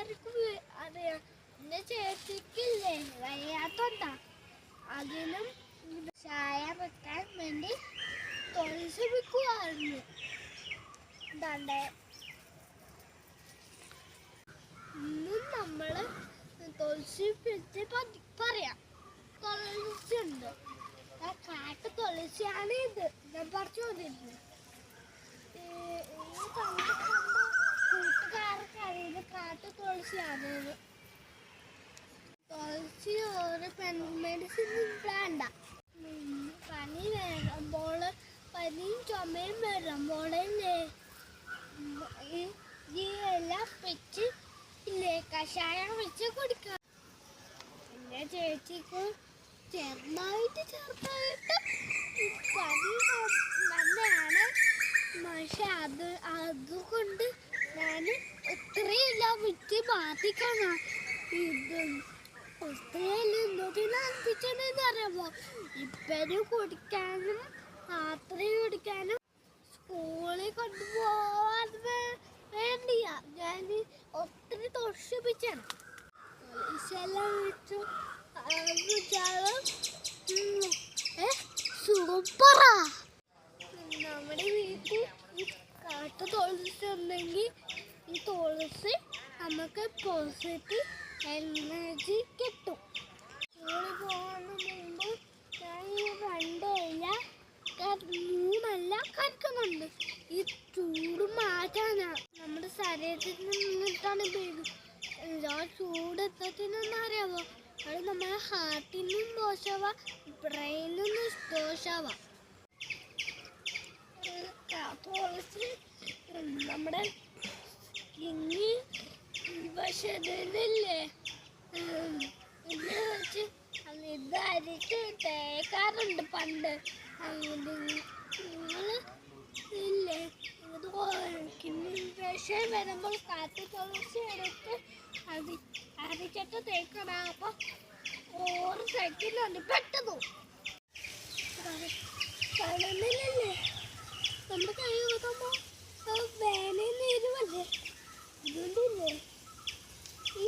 എല്ലാവർക്കും അറിയാം. എന്റെ ചേച്ചിക്കില്ലേ വയ്യാത്തോണ്ടാ. അതിനും ചായ വെക്കാൻ വേണ്ടി തുളസി വെക്കുവായിരുന്നു. ഇതാണ്ടേ ഇന്നും നമ്മള് തുളസി പറ്റി പറയാം. തുളസി ഉണ്ട്, കാട്ടു തുളസിയാണ് ഇത്. ഞാൻ പറഞ്ഞു വന്നിരുന്നു. കൂട്ടുകാർക്ക് അറിയുന്ന കാട്ടു തുളസിയാണ്. തുളസി ഒരു മെഡിസിൻ വേണ്ട. പനി വരുമ്പോൾ, പനിയും ചുമയും വരുമ്പോൾ ഈ എല്ലാം വെച്ച് ഇല്ലേ കഷായം വെച്ച് കുടിക്കുക. എൻ്റെ ചേച്ചിക്ക് ചെറുതായിട്ട് പനി തന്നെയാണ്. പക്ഷെ അതുകൊണ്ട് ഞാൻ ഒത്തിരിയെല്ലാം വിറ്റ് മാറ്റിക്കണം. ഇത് ഒത്തിരിയെല്ലാം എന്തൊക്കെയാണ് അർപ്പിച്ചതെന്ന് അറിയാമോ? ഇപ്പനും കുടിക്കാനും രാത്രി കുടിക്കാനും സ്കൂളിൽ കൊണ്ടുപോകാൻ വേണ്ടിയാ ഞാൻ ഒത്തിരി തോഷിപ്പിച്ചാണ്. സൂപ്പറാ. നമ്മുടെ വീട്ടിൽ ഈ കാട്ടു തുളസി ഉണ്ടെങ്കിൽ ഈ തുളസി നമുക്ക് പോസിറ്റീവ് എനർജി കിട്ടും. സ്കൂളിൽ പോകുന്ന മുമ്പ് ഞാൻ ഈ 2 ഇല 3 കഴിക്കുന്നുണ്ട്. ഈ ചൂട് മാറ്റാനാ. നമ്മുടെ ശരീരത്തിൽ നിന്നിട്ടാണ് ചൂടെത്തത്തിനെന്ന് അറിയാമോ? അത് നമ്മുടെ ഹാർട്ടിനും ദോഷമാ, ബ്രെയിനിനും ദോഷമാ. തുളസി നമ്മുടെ കിങ്ങി ശരീരമില്ലേ ഇത് വെച്ച് ഇത് അരിച്ച് തേക്കാറുണ്ട് പണ്ട്. നിങ്ങൾ ഇല്ലേ കിണ്ണി വരുമ്പോൾ കാട്ടു തുളസി എടുത്ത് അരിച്ചിട്ട് തേക്കണം. അപ്പോൾ 1 സെക്കൻഡ് പെട്ടതു കാണുന്നില്ലല്ലേ? നമ്മുടെ കൈ നോക്കുമ്പോൾ വേനേരുവല്ലേ? ഇതുകൊണ്ടില്ലേ ഈ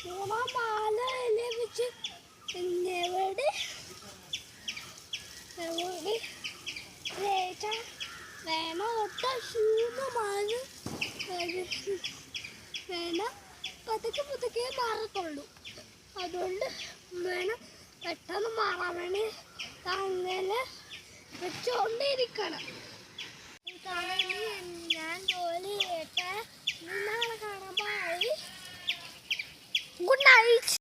3-4 ഇല വെച്ച് എവിടെ വേണം ഒട്ട ശൂന്യമാണ്. വേണം പതുക്കെ മാറത്തുള്ളൂ. അതുകൊണ്ട് വേണം പെട്ടെന്ന് മാറാൻ വേണ്ടി അങ്ങനെ വെച്ചുകൊണ്ടിരിക്കണം. ഞാൻ ജോലി ചെയ്യട്ടെ. നാളെ കാണാൻ. ബൈ. Good night.